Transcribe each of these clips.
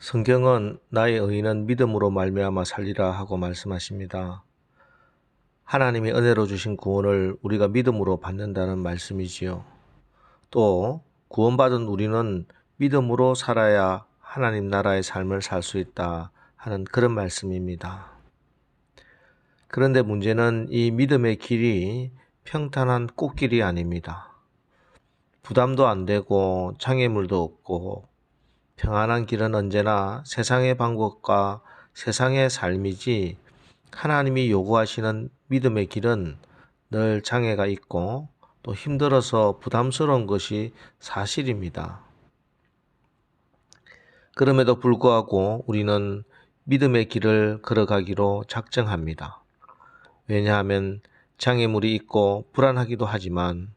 성경은 나의 의인은 믿음으로 말미암아 살리라 하고 말씀하십니다. 하나님이 은혜로 주신 구원을 우리가 믿음으로 받는다는 말씀이지요. 또 구원받은 우리는 믿음으로 살아야 하나님 나라의 삶을 살 수 있다 하는 그런 말씀입니다. 그런데 문제는 이 믿음의 길이 평탄한 꽃길이 아닙니다. 부담도 안 되고 장애물도 없고 평안한 길은 언제나 세상의 방법과 세상의 삶이지 하나님이 요구하시는 믿음의 길은 늘 장애가 있고 또 힘들어서 부담스러운 것이 사실입니다. 그럼에도 불구하고 우리는 믿음의 길을 걸어가기로 작정합니다. 왜냐하면 장애물이 있고 불안하기도 하지만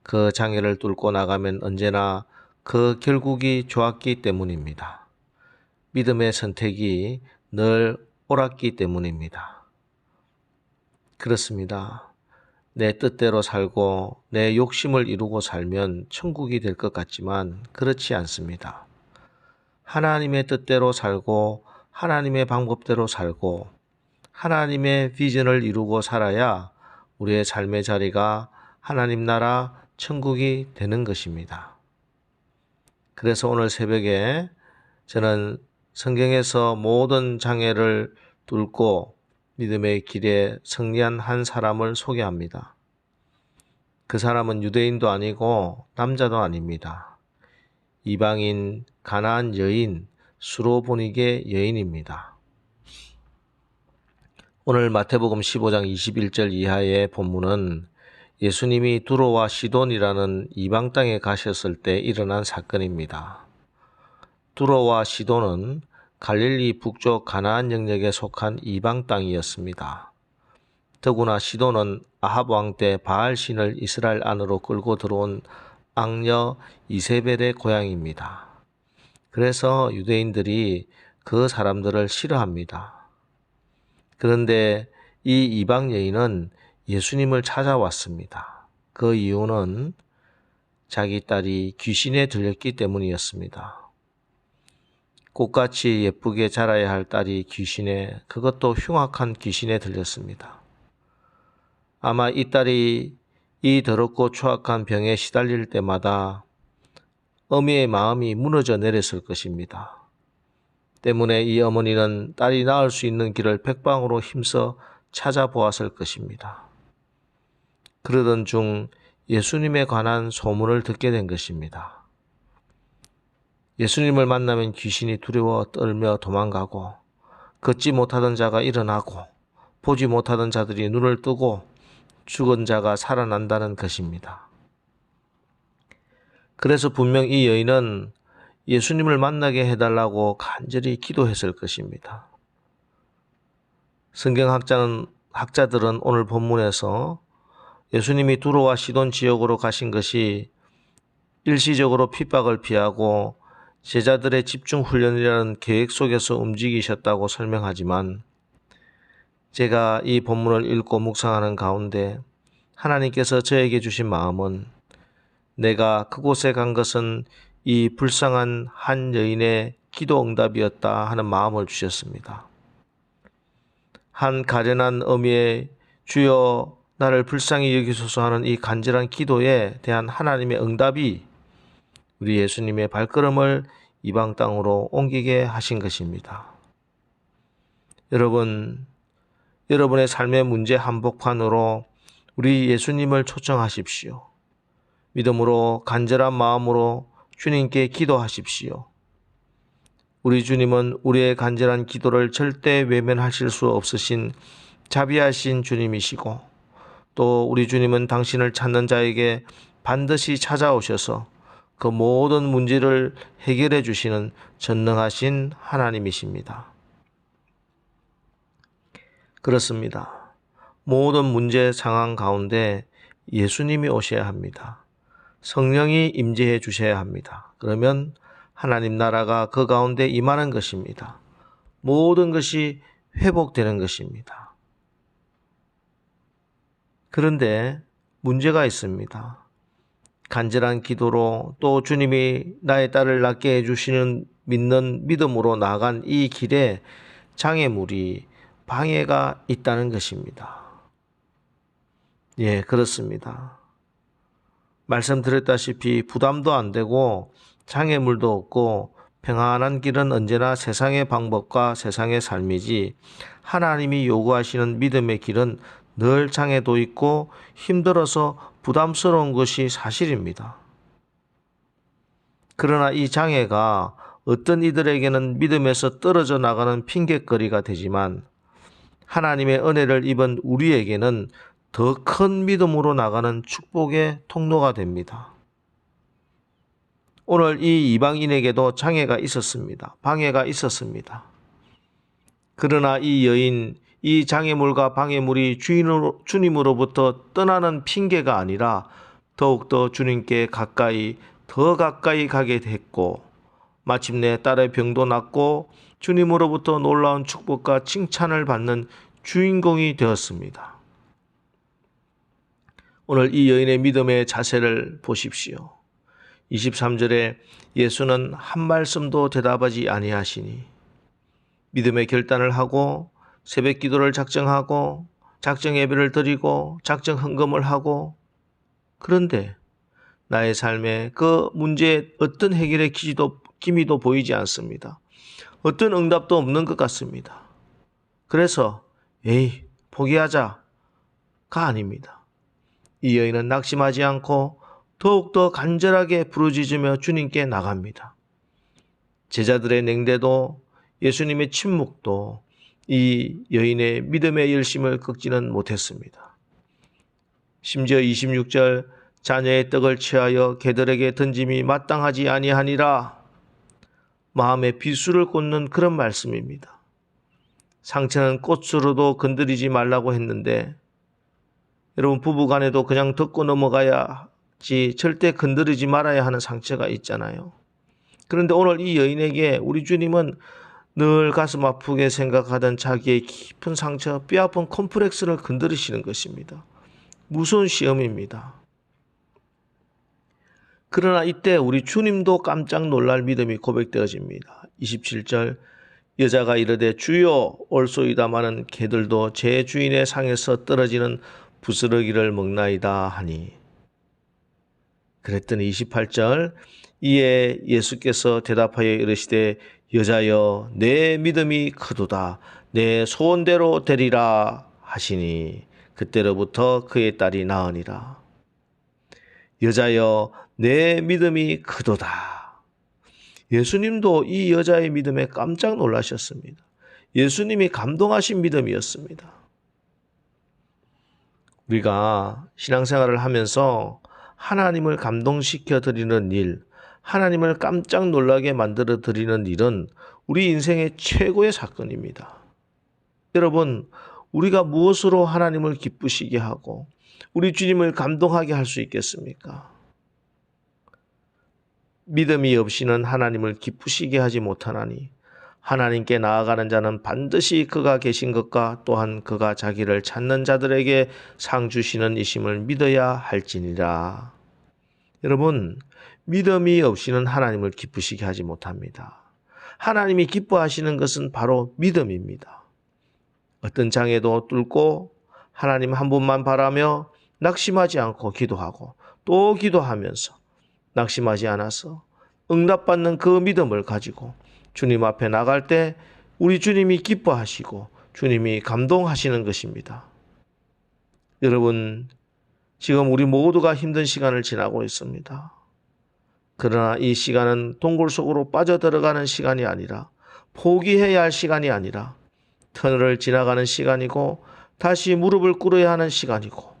그 장애를 뚫고 나가면 언제나 그 결국이 좋았기 때문입니다. 믿음의 선택이 늘 옳았기 때문입니다. 그렇습니다. 내 뜻대로 살고 내 욕심을 이루고 살면 천국이 될 것 같지만 그렇지 않습니다. 하나님의 뜻대로 살고 하나님의 방법대로 살고 하나님의 비전을 이루고 살아야 우리의 삶의 자리가 하나님 나라 천국이 되는 것입니다. 그래서 오늘 새벽에 저는 성경에서 모든 장애를 뚫고 믿음의 길에 승리한 한 사람을 소개합니다. 그 사람은 유대인도 아니고 남자도 아닙니다. 이방인 가나안 여인 수로보니게 여인입니다. 오늘 마태복음 15장 21절 이하의 본문은 예수님이 두로와 시돈이라는 이방 땅에 가셨을 때 일어난 사건입니다. 두로와 시돈은 갈릴리 북쪽 가나안 영역에 속한 이방 땅이었습니다. 더구나 시돈은 아합 왕 때 바알 신을 이스라엘 안으로 끌고 들어온 악녀 이세벨의 고향입니다. 그래서 유대인들이 그 사람들을 싫어합니다. 그런데 이 이방 여인은 예수님을 찾아왔습니다. 그 이유는 자기 딸이 귀신에 들렸기 때문이었습니다. 꽃같이 예쁘게 자라야 할 딸이 귀신에, 그것도 흉악한 귀신에 들렸습니다. 아마 이 딸이 이 더럽고 추악한 병에 시달릴 때마다 어미의 마음이 무너져 내렸을 것입니다. 때문에 이 어머니는 딸이 나을 수 있는 길을 백방으로 힘써 찾아보았을 것입니다. 그러던 중 예수님에 관한 소문을 듣게 된 것입니다. 예수님을 만나면 귀신이 두려워 떨며 도망가고 걷지 못하던 자가 일어나고 보지 못하던 자들이 눈을 뜨고 죽은 자가 살아난다는 것입니다. 그래서 분명 이 여인은 예수님을 만나게 해달라고 간절히 기도했을 것입니다. 학자들은 오늘 본문에서 예수님이 두로와 시돈 지역으로 가신 것이 일시적으로 핍박을 피하고 제자들의 집중 훈련이라는 계획 속에서 움직이셨다고 설명하지만 제가 이 본문을 읽고 묵상하는 가운데 하나님께서 저에게 주신 마음은 내가 그곳에 간 것은 이 불쌍한 한 여인의 기도 응답이었다 하는 마음을 주셨습니다. 한 가련한 어미의 주여 나를 불쌍히 여기소서 하는 이 간절한 기도에 대한 하나님의 응답이 우리 예수님의 발걸음을 이방 땅으로 옮기게 하신 것입니다. 여러분의 삶의 문제 한복판으로 우리 예수님을 초청하십시오. 믿음으로 간절한 마음으로 주님께 기도하십시오. 우리 주님은 우리의 간절한 기도를 절대 외면하실 수 없으신 자비하신 주님이시고 또 우리 주님은 당신을 찾는 자에게 반드시 찾아오셔서 그 모든 문제를 해결해 주시는 전능하신 하나님이십니다. 그렇습니다. 모든 문제 상황 가운데 예수님이 오셔야 합니다. 성령이 임재해 주셔야 합니다. 그러면 하나님 나라가 그 가운데 임하는 것입니다. 모든 것이 회복되는 것입니다. 그런데 문제가 있습니다. 간절한 기도로 또 주님이 나의 딸을 낫게 해주시는 믿는 믿음으로 나간 이 길에 장애물이 방해가 있다는 것입니다. 예, 그렇습니다. 말씀드렸다시피 부담도 안 되고 장애물도 없고 평안한 길은 언제나 세상의 방법과 세상의 삶이지 하나님이 요구하시는 믿음의 길은 늘 장애도 있고 힘들어서 부담스러운 것이 사실입니다. 그러나 이 장애가 어떤 이들에게는 믿음에서 떨어져 나가는 핑곗거리가 되지만 하나님의 은혜를 입은 우리에게는 더 큰 믿음으로 나가는 축복의 통로가 됩니다. 오늘 이 이방인에게도 장애가 있었습니다. 방해가 있었습니다. 그러나 이 여인, 이 장애물과 방해물이 주님으로부터 떠나는 핑계가 아니라 더욱더 주님께 더 가까이 가게 됐고 마침내 딸의 병도 낫고 주님으로부터 놀라운 축복과 칭찬을 받는 주인공이 되었습니다. 오늘 이 여인의 믿음의 자세를 보십시오. 23절에 예수는 한 말씀도 대답하지 아니하시니 믿음의 결단을 하고 새벽 기도를 작정하고 작정 예배를 드리고 작정 헌금을 하고 그런데 나의 삶에 그 문제에 어떤 해결의 기미도 보이지 않습니다. 어떤 응답도 없는 것 같습니다. 그래서 포기하자가 아닙니다. 이 여인은 낙심하지 않고 더욱더 간절하게 부르짖으며 주님께 나갑니다. 제자들의 냉대도 예수님의 침묵도 이 여인의 믿음의 열심을 꺾지는 못했습니다. 심지어 26절 자녀의 떡을 취하여 개들에게 던짐이 마땅하지 아니하니라 마음에 비수를 꽂는 그런 말씀입니다. 상처는 꽃으로도 건드리지 말라고 했는데 여러분 부부간에도 그냥 덮고 넘어가야지 절대 건드리지 말아야 하는 상처가 있잖아요. 그런데 오늘 이 여인에게 우리 주님은 늘 가슴 아프게 생각하던 자기의 깊은 상처, 뼈아픈 콤플렉스를 건드리시는 것입니다. 무서운 시험입니다. 그러나 이때 우리 주님도 깜짝 놀랄 믿음이 고백되어집니다. 27절 여자가 이르되 주여 올소이다마는 개들도 제 주인의 상에서 떨어지는 부스러기를 먹나이다 하니 그랬더니 28절 이에 예수께서 대답하여 이르시되 여자여 내 믿음이 크도다 내 소원대로 되리라 하시니 그때로부터 그의 딸이 나으니라. 여자여 내 믿음이 크도다. 예수님도 이 여자의 믿음에 깜짝 놀라셨습니다. 예수님이 감동하신 믿음이었습니다. 우리가 신앙생활을 하면서 하나님을 감동시켜 드리는 일, 하나님을 깜짝 놀라게 만들어 드리는 일은 우리 인생의 최고의 사건입니다. 여러분, 우리가 무엇으로 하나님을 기쁘시게 하고 우리 주님을 감동하게 할 수 있겠습니까? 믿음이 없이는 하나님을 기쁘시게 하지 못하나니 하나님께 나아가는 자는 반드시 그가 계신 것과 또한 그가 자기를 찾는 자들에게 상 주시는 이심을 믿어야 할지니라. 여러분, 믿음이 없이는 하나님을 기쁘시게 하지 못합니다. 하나님이 기뻐하시는 것은 바로 믿음입니다. 어떤 장애도 뚫고 하나님 한 분만 바라며 낙심하지 않고 기도하고 또 기도하면서 낙심하지 않아서 응답받는 그 믿음을 가지고 주님 앞에 나갈 때 우리 주님이 기뻐하시고 주님이 감동하시는 것입니다. 여러분, 지금 우리 모두가 힘든 시간을 지나고 있습니다. 그러나 이 시간은 동굴 속으로 빠져들어가는 시간이 아니라 포기해야 할 시간이 아니라 터널을 지나가는 시간이고 다시 무릎을 꿇어야 하는 시간이고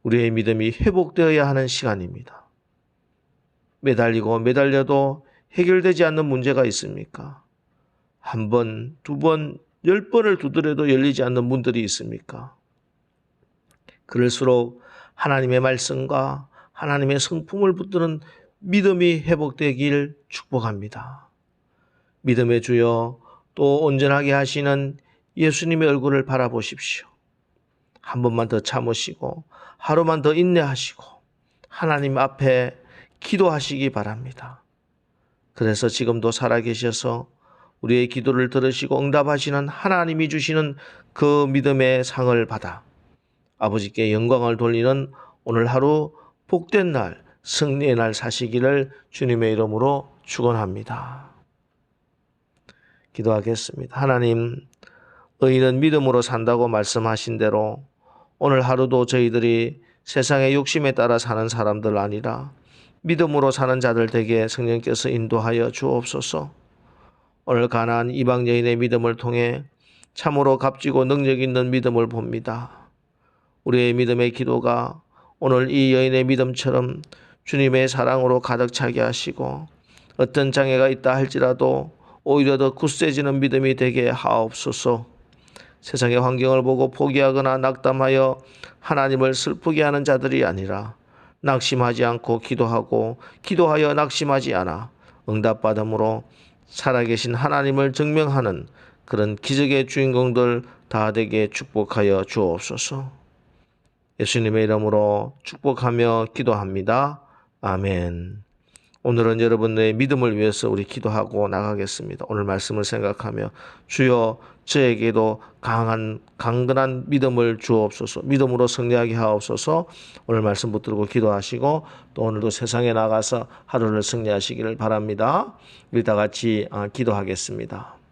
우리의 믿음이 회복되어야 하는 시간입니다. 매달리고 매달려도 해결되지 않는 문제가 있습니까? 한 번, 두 번, 10번을 두드려도 열리지 않는 문들이 있습니까? 그럴수록 하나님의 말씀과 하나님의 성품을 붙드는 믿음이 회복되길 축복합니다. 믿음의 주여 또 온전하게 하시는 예수님의 얼굴을 바라보십시오. 한 번만 더 참으시고 하루만 더 인내하시고 하나님 앞에 기도하시기 바랍니다. 그래서 지금도 살아계셔서 우리의 기도를 들으시고 응답하시는 하나님이 주시는 그 믿음의 상을 받아 아버지께 영광을 돌리는 오늘 하루 복된 날, 승리의 날 사시기를 주님의 이름으로 축원합니다. 기도하겠습니다. 하나님, 의인은 믿음으로 산다고 말씀하신 대로 오늘 하루도 저희들이 세상의 욕심에 따라 사는 사람들 아니라 믿음으로 사는 자들 되게 성령께서 인도하여 주옵소서. 오늘 가나안 이방 여인의 믿음을 통해 참으로 값지고 능력 있는 믿음을 봅니다. 우리의 믿음의 기도가 오늘 이 여인의 믿음처럼 주님의 사랑으로 가득 차게 하시고 어떤 장애가 있다 할지라도 오히려 더 굳세지는 믿음이 되게 하옵소서. 세상의 환경을 보고 포기하거나 낙담하여 하나님을 슬프게 하는 자들이 아니라 낙심하지 않고 기도하여 낙심하지 않아 응답받음으로 살아계신 하나님을 증명하는 그런 기적의 주인공들 다 되게 축복하여 주옵소서. 예수님의 이름으로 축복하며 기도합니다. 아멘. 오늘은 여러분의 믿음을 위해서 우리 기도하고 나가겠습니다. 오늘 말씀을 생각하며 주여 저에게도 강건한 믿음을 주옵소서. 믿음으로 승리하게 하옵소서. 오늘 말씀 붙들고 기도하시고 또 오늘도 세상에 나가서 하루를 승리하시기를 바랍니다. 우리 다 같이 기도하겠습니다.